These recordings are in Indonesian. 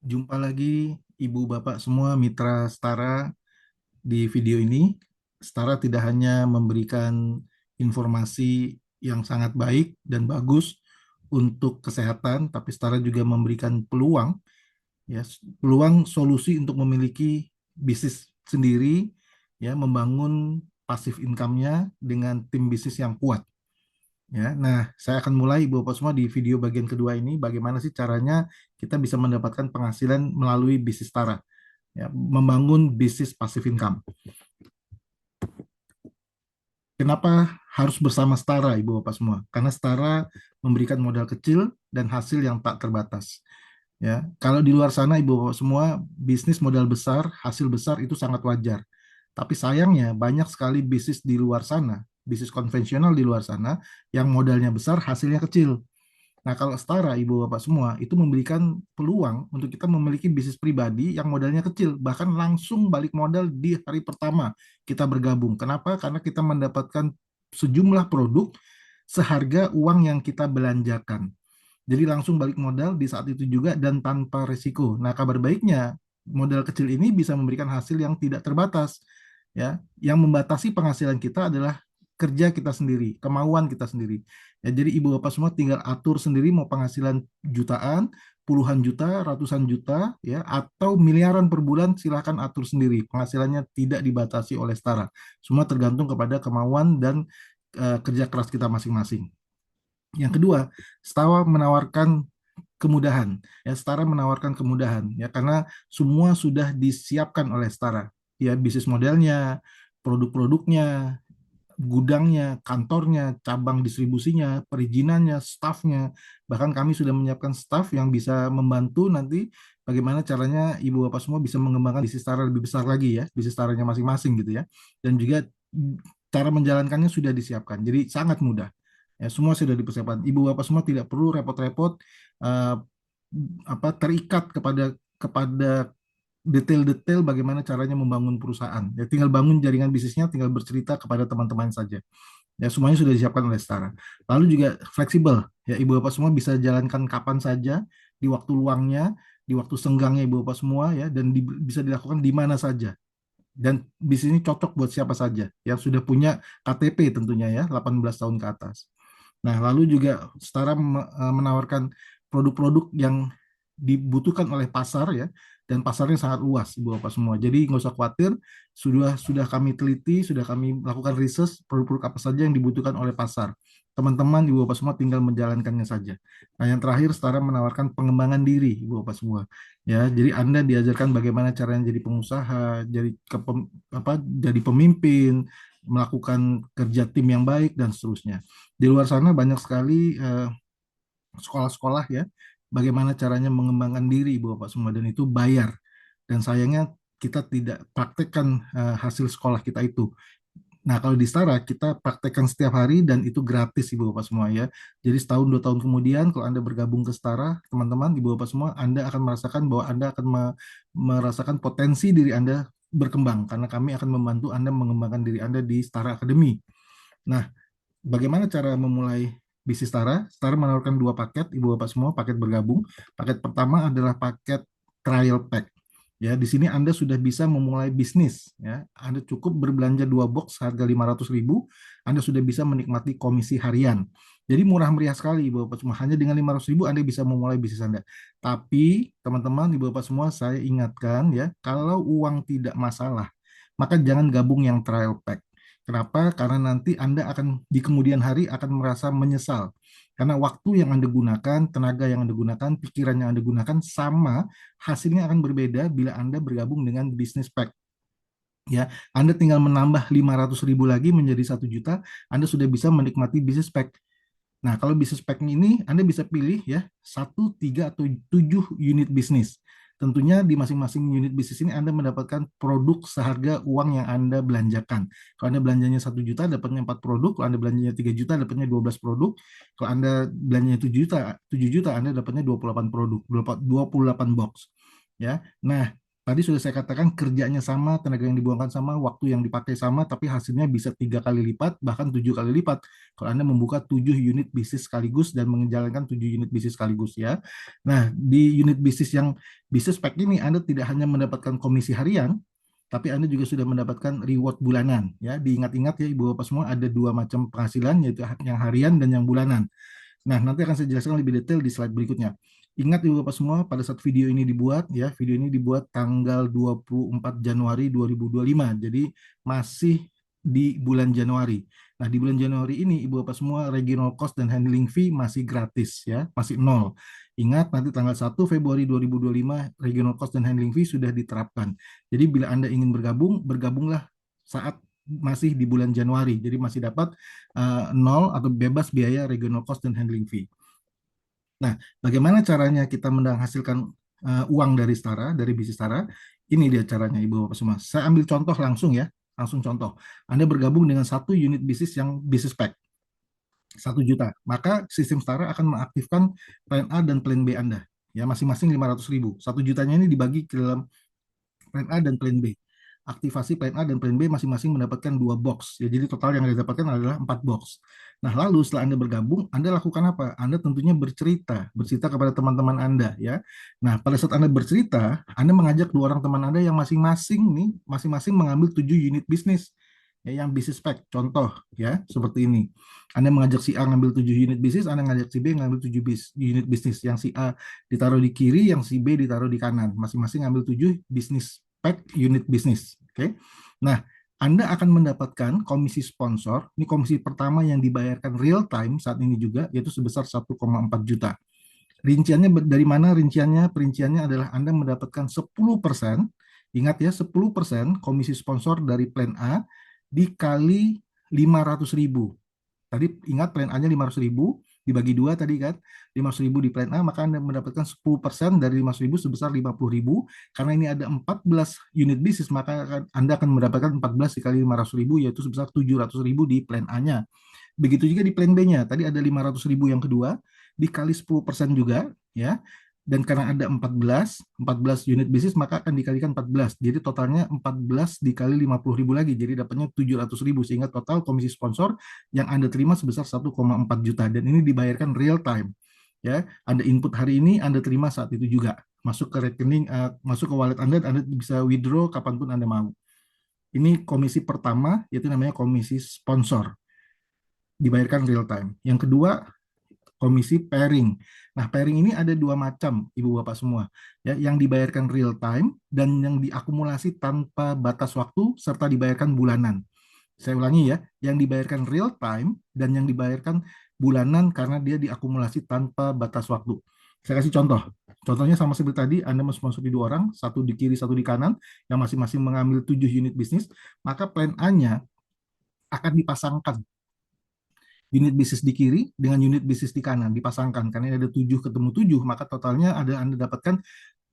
Jumpa lagi Ibu Bapak semua mitra Setara di video ini. Setara tidak hanya memberikan informasi yang sangat baik dan bagus untuk kesehatan, tapi Setara juga memberikan peluang, ya, peluang solusi untuk memiliki bisnis sendiri, ya, membangun pasif income-nya dengan tim bisnis yang kuat. Ya, nah, saya akan mulai Ibu Bapak semua di video bagian kedua ini, bagaimana sih caranya kita bisa mendapatkan penghasilan melalui bisnis Setara, ya, membangun bisnis passive income. Kenapa harus bersama Setara, Ibu Bapak semua? Karena Setara memberikan modal kecil dan hasil yang tak terbatas. Ya, kalau di luar sana Ibu Bapak semua bisnis modal besar, hasil besar itu sangat wajar. Tapi sayangnya banyak sekali bisnis di luar sana, bisnis konvensional di luar sana yang modalnya besar, hasilnya kecil. Nah, kalau Setara, Ibu Bapak semua, itu memberikan peluang untuk kita memiliki bisnis pribadi yang modalnya kecil, bahkan langsung balik modal di hari pertama kita bergabung. Kenapa? Karena kita mendapatkan sejumlah produk seharga uang yang kita belanjakan. Jadi langsung balik modal di saat itu juga dan tanpa risiko. Nah, kabar baiknya, modal kecil ini bisa memberikan hasil yang tidak terbatas. Ya, yang membatasi penghasilan kita adalah kerja kita sendiri, kemauan kita sendiri. Ya, jadi ibu bapak semua tinggal atur sendiri mau penghasilan jutaan, puluhan juta, ratusan juta, ya, atau miliaran per bulan silahkan atur sendiri. Penghasilannya tidak dibatasi oleh setara. Semua tergantung kepada kemauan dan kerja keras kita masing-masing. Yang kedua, Setara menawarkan kemudahan. Ya, Setara menawarkan kemudahan ya karena semua sudah disiapkan oleh Setara. Ya, bisnis modelnya, produk-produknya, gudangnya, kantornya, cabang distribusinya, perizinannya, stafnya. Bahkan kami sudah menyiapkan staf yang bisa membantu nanti bagaimana caranya ibu bapak semua bisa mengembangkan bisnis Setara lebih besar lagi ya, bisnis Setaranya masing-masing gitu ya. Dan juga cara menjalankannya sudah disiapkan. Jadi sangat mudah. Ya, semua sudah dipersiapkan. Ibu bapak semua tidak perlu repot-repot uh, terikat kepada detail-detail bagaimana caranya membangun perusahaan. Ya, tinggal bangun jaringan bisnisnya, tinggal bercerita kepada teman-teman saja. Ya, semuanya sudah disiapkan oleh Setara. Lalu juga fleksibel. Ya, ibu bapak semua bisa jalankan kapan saja, di waktu luangnya, di waktu senggangnya ibu bapak semua ya, dan bisa dilakukan di mana saja. Dan bisnis ini cocok buat siapa saja yang sudah punya KTP tentunya ya, 18 tahun ke atas. Nah, lalu juga Setara menawarkan produk-produk yang dibutuhkan oleh pasar ya, dan pasarnya sangat luas, Ibu Bapak semua. Jadi nggak usah khawatir, sudah kami teliti, sudah kami lakukan research produk-produk apa saja yang dibutuhkan oleh pasar. Teman-teman, Ibu Bapak semua tinggal menjalankannya saja. Nah, yang terakhir, Setara menawarkan pengembangan diri, Ibu Bapak semua. Ya, jadi Anda diajarkan bagaimana caranya jadi pengusaha, jadi pemimpin, melakukan kerja tim yang baik dan seterusnya. Di luar sana banyak sekali sekolah-sekolah ya, bagaimana caranya mengembangkan diri Ibu Bapak semua dan itu bayar. Dan sayangnya kita tidak praktekkan hasil sekolah kita itu. Nah, kalau di Setara kita praktekkan setiap hari dan itu gratis Ibu Bapak semua ya. Jadi setahun 2 tahun kemudian kalau Anda bergabung ke Setara, teman-teman Ibu Bapak semua, Anda akan merasakan bahwa Anda akan merasakan potensi diri Anda berkembang karena kami akan membantu Anda mengembangkan diri Anda di Setara Academy. Nah, bagaimana cara memulai bisnis Setara? Setara menawarkan dua paket, Ibu Bapak semua, paket bergabung. Paket pertama adalah paket trial pack. Ya, di sini Anda sudah bisa memulai bisnis. Ya, Anda cukup berbelanja dua box harga 500.000, Anda sudah bisa menikmati komisi harian. Jadi murah meriah sekali, Ibu Bapak semua. Hanya dengan 500.000 Anda bisa memulai bisnis Anda. Tapi teman-teman, Ibu Bapak semua, saya ingatkan ya, kalau uang tidak masalah, maka jangan gabung yang trial pack. Kenapa? Karena nanti Anda akan di kemudian hari akan merasa menyesal. Karena waktu yang Anda gunakan, tenaga yang Anda gunakan, pikiran yang Anda gunakan sama, hasilnya akan berbeda bila Anda bergabung dengan bisnis pack. Ya, Anda tinggal menambah 500.000 lagi menjadi 1 juta, Anda sudah bisa menikmati bisnis pack. Nah, kalau bisnis pack ini Anda bisa pilih ya, 1, 3, atau 7 unit bisnis. Tentunya di masing-masing unit bisnis ini Anda mendapatkan produk seharga uang yang Anda belanjakan. Kalau Anda belanjanya 1 juta, dapatnya 4 produk. Kalau Anda belanjanya 3 juta, dapatnya 12 produk. Kalau Anda belanjanya 7 juta, Anda dapatnya 28 produk, 28 box. Ya. Nah, Tadi sudah saya katakan kerjanya sama, tenaga yang dibuangkan sama, waktu yang dipakai sama, tapi hasilnya bisa 3 kali lipat, bahkan 7 kali lipat. Kalau Anda membuka 7 unit bisnis sekaligus dan menjalankan 7 unit bisnis sekaligus ya. Nah, di unit bisnis yang bisnis pack ini Anda tidak hanya mendapatkan komisi harian, tapi Anda juga sudah mendapatkan reward bulanan ya. Diingat-ingat ya Ibu Bapak semua ada dua macam penghasilan yaitu yang harian dan yang bulanan. Nah, nanti akan saya jelaskan lebih detail di slide berikutnya. Ingat Ibu Bapak semua, pada saat video ini dibuat, ya, video ini dibuat tanggal 24 Januari 2025. Jadi masih di bulan Januari. Nah, di bulan Januari ini Ibu Bapak semua regional cost dan handling fee masih gratis ya, masih nol. Ingat nanti tanggal 1 Februari 2025 regional cost dan handling fee sudah diterapkan. Jadi bila Anda ingin bergabung, bergabunglah saat masih di bulan Januari. Jadi masih dapat nol atau bebas biaya regional cost dan handling fee. Nah, bagaimana caranya kita menghasilkan uang dari Stara, dari bisnis Stara? Ini dia caranya, Ibu Bapak semua. Saya ambil contoh langsung ya, langsung contoh. Anda bergabung dengan satu unit bisnis yang bisnis pack, 1 juta. Maka sistem Stara akan mengaktifkan plan A dan plan B Anda. Ya, masing-masing 500.000. 1 jutanya ini dibagi ke dalam plan A dan plan B. Aktivasi plan A dan plan B masing-masing mendapatkan 2 box. Ya, jadi total yang Anda dapatkan adalah 4 box. Nah, lalu setelah Anda bergabung, Anda lakukan apa? Anda tentunya bercerita kepada teman-teman Anda ya. Nah, pada saat Anda bercerita, Anda mengajak 2 orang teman Anda yang masing-masing nih, masing-masing mengambil 7 unit bisnis. Ya, yang bisnis pack, contoh ya, seperti ini. Anda mengajak si A ngambil 7 unit bisnis, Anda ngajak si B ngambil 7 unit bisnis. Yang si A ditaruh di kiri, yang si B ditaruh di kanan. Masing-masing ngambil 7 bisnis pack unit bisnis. Oke. Nah, Anda akan mendapatkan komisi sponsor. Ini komisi pertama yang dibayarkan real time saat ini juga, yaitu sebesar 1,4 juta. Rinciannya dari mana rinciannya? Perinciannya adalah Anda mendapatkan 10%, ingat ya 10% komisi sponsor dari plan A dikali 500.000. Tadi ingat plan A-nya 500.000, dibagi 2 tadi kan, 500.000 di plan A, maka Anda mendapatkan 10% dari 500.000 sebesar 50.000. Karena ini ada 14 unit bisnis, maka Anda akan mendapatkan 14 dikali 500.000, yaitu sebesar 700.000 di plan A-nya. Begitu juga di plan B-nya, tadi ada 500.000 yang kedua, dikali 10% juga, ya. Dan karena ada 14 unit bisnis, maka akan dikalikan 14. Jadi totalnya 14 dikali 50.000 lagi, jadi dapatnya 700.000, sehingga total komisi sponsor yang Anda terima sebesar 1,4 juta. Dan ini dibayarkan real time. Ya, Anda input hari ini, Anda terima saat itu juga. Masuk ke rekening, masuk ke wallet Anda bisa withdraw kapanpun Anda mau. Ini komisi pertama, yaitu namanya komisi sponsor. Dibayarkan real time. Yang kedua, komisi pairing. Nah, pairing ini ada 2 macam, Ibu Bapak semua. Ya, yang dibayarkan real time dan yang diakumulasi tanpa batas waktu serta dibayarkan bulanan. Saya ulangi ya, yang dibayarkan real time dan yang dibayarkan bulanan karena dia diakumulasi tanpa batas waktu. Saya kasih contoh. Contohnya sama seperti tadi, Anda mensponsori 2 orang, satu di kiri, satu di kanan, yang masing-masing mengambil 7 unit bisnis, maka plan A-nya akan dipasangkan unit bisnis di kiri dengan unit bisnis di kanan dipasangkan karena ada 7 ketemu 7, maka totalnya ada Anda dapatkan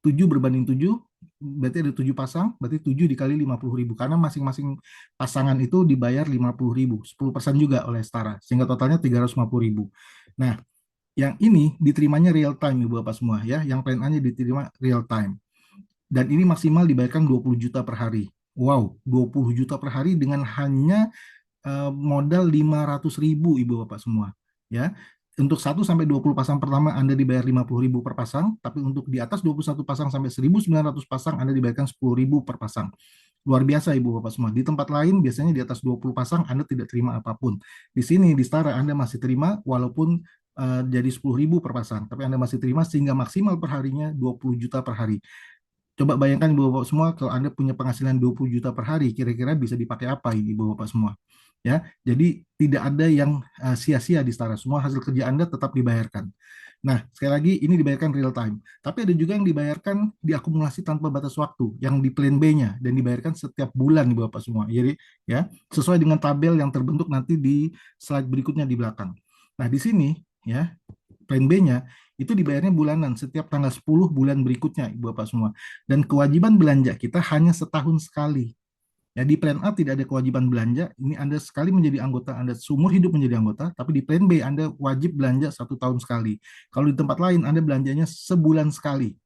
7 berbanding 7, berarti ada 7 pasang, berarti 7 dikali 50.000 karena masing-masing pasangan itu dibayar 50.000, 10% juga oleh Setara, sehingga totalnya 350.000. Nah, yang ini diterimanya real time Ibu Bapak semua ya, yang plan A-nya diterima real time. Dan ini maksimal dibayarkan 20 juta per hari. Wow, 20 juta per hari dengan hanya modal 500.000 Ibu Bapak semua. Ya. Untuk 1 sampai 20 pasang pertama Anda dibayar 50.000 per pasang, tapi untuk di atas 21 pasang sampai 1.900 pasang Anda dibayarkan 10.000 per pasang. Luar biasa Ibu Bapak semua. Di tempat lain biasanya di atas 20 pasang Anda tidak terima apapun. Di sini di Setara Anda masih terima walaupun jadi 10.000 per pasang, tapi Anda masih terima sehingga maksimal per harinya 20 juta per hari. Coba bayangkan Ibu Bapak semua kalau Anda punya penghasilan 20 juta per hari, kira-kira bisa dipakai apa ini Ibu Bapak semua? Ya, jadi tidak ada yang sia-sia di Setara. Semua hasil kerja Anda tetap dibayarkan. Nah, sekali lagi ini dibayarkan real time. Tapi ada juga yang dibayarkan diakumulasi tanpa batas waktu, yang di plan B-nya dan dibayarkan setiap bulan Ibu Bapak semua. Jadi ya, sesuai dengan tabel yang terbentuk nanti di slide berikutnya di belakang. Nah, di sini ya, plan B-nya itu dibayarnya bulanan setiap tanggal 10 bulan berikutnya Ibu Bapak semua. Dan kewajiban belanja kita hanya setahun sekali. Ya, di plan A tidak ada kewajiban belanja. Ini Anda sekali menjadi anggota, Anda seumur hidup menjadi anggota. Tapi di plan B Anda wajib belanja 1 tahun sekali. Kalau di tempat lain Anda belanjanya sebulan sekali.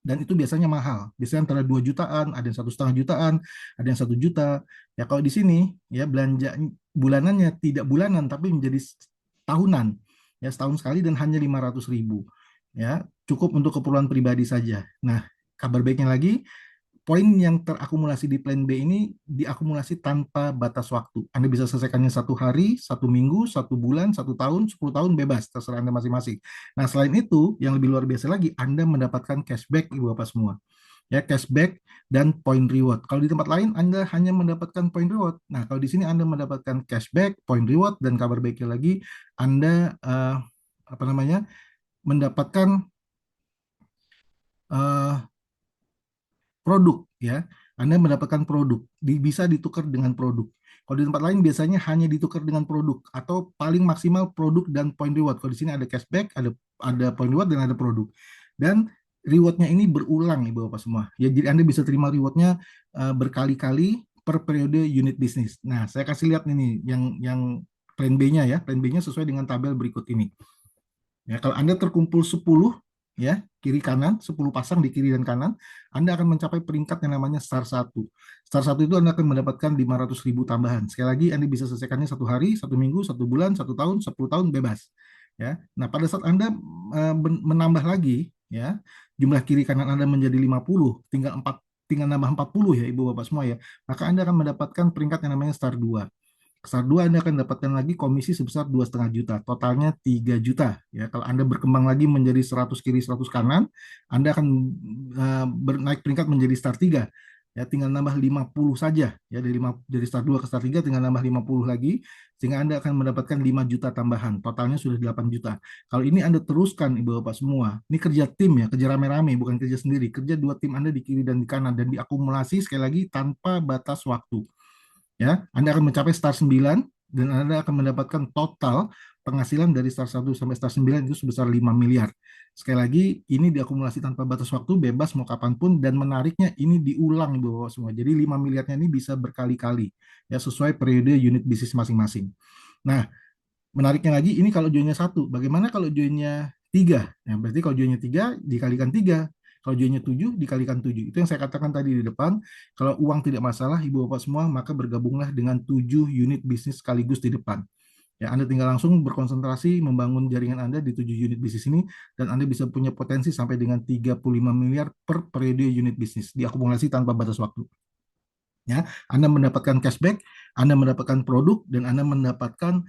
dan itu biasanya mahal. Biasanya antara 2 jutaan, ada yang 1,5 jutaan, ada yang 1 juta. Ya kalau di sini ya belanja bulanannya tidak bulanan tapi menjadi tahunan. Ya setahun sekali dan hanya 500.000. Ya, cukup untuk keperluan pribadi saja. Nah, kabar baiknya lagi, poin yang terakumulasi di plan B ini diakumulasi tanpa batas waktu. Anda bisa selesaikannya 1 hari, 1 minggu, 1 bulan, 1 tahun, 10 tahun bebas, terserah Anda masing-masing. Nah, selain itu, yang lebih luar biasa lagi, Anda mendapatkan cashback, Ibu Bapak semua. Ya, cashback dan point reward. Kalau di tempat lain, Anda hanya mendapatkan point reward. Nah, kalau di sini Anda mendapatkan cashback, point reward, dan kabar baiknya lagi, Anda apa namanya mendapatkan eh, produk ya. Anda mendapatkan produk, bisa ditukar dengan produk. Kalau di tempat lain biasanya hanya ditukar dengan produk atau paling maksimal produk dan point reward. Kalau di sini ada cashback, ada point reward dan ada produk. Dan rewardnya ini berulang Ibu Bapak semua. Ya, jadi Anda bisa terima rewardnya berkali-kali per periode unit bisnis. Nah, saya kasih lihat ini yang plan B-nya ya. Plan B-nya sesuai dengan tabel berikut ini. Ya, kalau Anda terkumpul 10 ya, kiri kanan, 10 pasang di kiri dan kanan, Anda akan mencapai peringkat yang namanya star 1. Star 1 itu Anda akan mendapatkan 500.000 tambahan. Sekali lagi Anda bisa selesaikannya 1 hari, 1 minggu, 1 bulan, 1 tahun, 10 tahun bebas. Ya. Nah, pada saat Anda menambah lagi ya, jumlah kiri kanan Anda menjadi 50, tinggal nambah 40 ya Ibu Bapak semua ya. Maka Anda akan mendapatkan peringkat yang namanya star 2. Star 2 Anda akan dapatkan lagi komisi sebesar 2,5 juta, totalnya 3 juta. Ya, kalau Anda berkembang lagi menjadi 100 kiri 100 kanan, Anda akan naik peringkat menjadi Star 3. Ya, tinggal nambah 50 saja. Ya, dari Star 2 ke Star 3 tinggal nambah 50 lagi, sehingga Anda akan mendapatkan 5 juta tambahan. Totalnya sudah 8 juta. Kalau ini Anda teruskan, Ibu Bapak semua. Ini kerja tim ya, kerja rame-rame, bukan kerja sendiri. Kerja dua tim Anda di kiri dan di kanan, dan diakumulasi sekali lagi tanpa batas waktu. Ya, Anda akan mencapai star 9 dan Anda akan mendapatkan total penghasilan dari star 1 sampai star 9 itu sebesar 5 miliar. Sekali lagi, ini diakumulasi tanpa batas waktu, bebas mau kapanpun, dan menariknya ini diulang Ibu Bapak semua. Jadi 5 miliarnya ini bisa berkali-kali, ya sesuai periode unit bisnis masing-masing. Nah, menariknya lagi, ini kalau joinnya 1, bagaimana kalau joinnya 3? Nah, berarti kalau joinnya 3, dikalikan 3. Kalau joinnya 7, dikalikan 7. Itu yang saya katakan tadi di depan, kalau uang tidak masalah, Ibu Bapak semua, maka bergabunglah dengan 7 unit bisnis sekaligus di depan. Ya, Anda tinggal langsung berkonsentrasi membangun jaringan Anda di 7 unit bisnis ini, dan Anda bisa punya potensi sampai dengan 35 miliar per periode unit bisnis, diakumulasi tanpa batas waktu. Ya, Anda mendapatkan cashback, Anda mendapatkan produk, dan Anda mendapatkan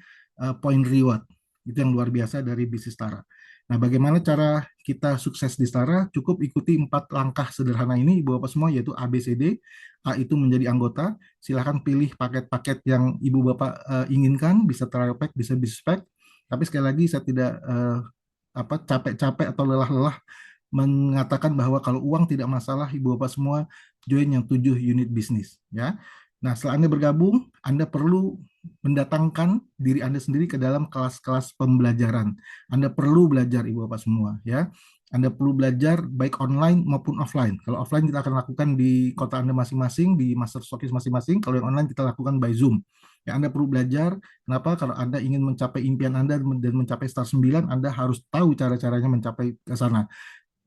point reward. Itu yang luar biasa dari bisnis Tara. Nah, bagaimana cara kita sukses di Tara? Cukup ikuti 4 langkah sederhana ini, Ibu Bapak semua, yaitu ABCD. A itu menjadi anggota. Silahkan pilih paket-paket yang Ibu Bapak inginkan, bisa trial pack, bisa business pack. Tapi sekali lagi saya tidak capek-capek atau lelah-lelah mengatakan bahwa kalau uang tidak masalah, Ibu Bapak semua join yang 7 unit bisnis ya. Nah, setelah Anda bergabung, Anda perlu mendatangkan diri Anda sendiri ke dalam kelas-kelas pembelajaran. Anda perlu belajar Ibu Bapak semua ya. Anda perlu belajar baik online maupun offline. Kalau offline kita akan lakukan di kota Anda masing-masing, di master stokis masing-masing. Kalau yang online kita lakukan by Zoom. Ya, Anda perlu belajar. Kenapa? Kalau Anda ingin mencapai impian Anda dan mencapai star 9, Anda harus tahu cara-caranya mencapai ke sana.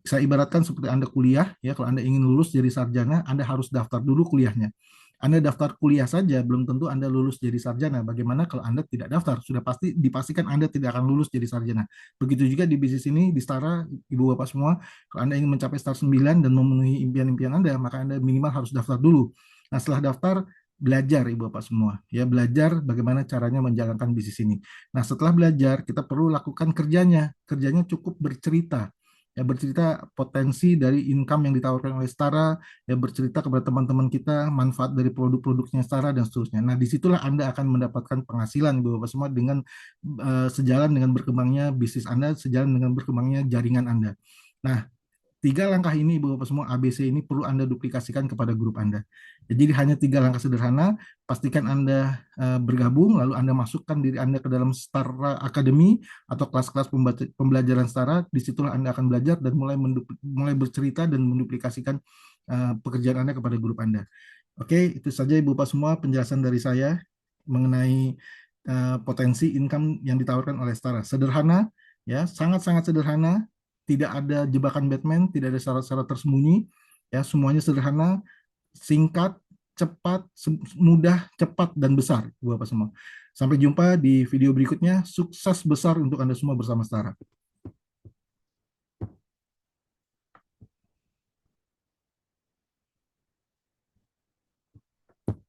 Saya ibaratkan seperti Anda kuliah, ya kalau Anda ingin lulus jadi sarjana, Anda harus daftar dulu kuliahnya. Anda daftar kuliah saja belum tentu Anda lulus jadi sarjana. Bagaimana kalau Anda tidak daftar? Sudah pasti dipastikan Anda tidak akan lulus jadi sarjana. Begitu juga di bisnis ini, di Setara, Ibu Bapak semua, kalau Anda ingin mencapai star 9 dan memenuhi impian-impian Anda, maka Anda minimal harus daftar dulu. Nah, setelah daftar, belajar Ibu Bapak semua, ya belajar bagaimana caranya menjalankan bisnis ini. Nah, setelah belajar, kita perlu lakukan kerjanya. Kerjanya cukup bercerita, ya bercerita potensi dari income yang ditawarkan oleh Setara, ya bercerita kepada teman-teman kita manfaat dari produk-produknya Setara dan seterusnya. Nah, disitulah Anda akan mendapatkan penghasilan Ibu Bapak semua dengan sejalan dengan berkembangnya bisnis Anda, sejalan dengan berkembangnya jaringan Anda. Nah, 3 langkah ini Ibu Bapak semua, ABC ini perlu Anda duplikasikan kepada grup Anda. Jadi hanya 3 langkah sederhana, pastikan Anda bergabung, lalu Anda masukkan diri Anda ke dalam Setara Academy atau kelas-kelas pembelajaran Setara. Disitulah Anda akan belajar dan mulai bercerita dan menduplikasikan pekerjaan Anda kepada grup Anda. Oke, itu saja Ibu Bapak semua penjelasan dari saya mengenai potensi income yang ditawarkan oleh Setara. Sederhana, ya sangat-sangat sederhana, Tidak ada jebakan Batman, tidak ada syarat-syarat tersembunyi, ya semuanya sederhana, singkat, cepat, mudah, cepat dan besar, Ibu Bapak semua. Sampai jumpa di video berikutnya. Sukses besar untuk Anda semua bersama Setara.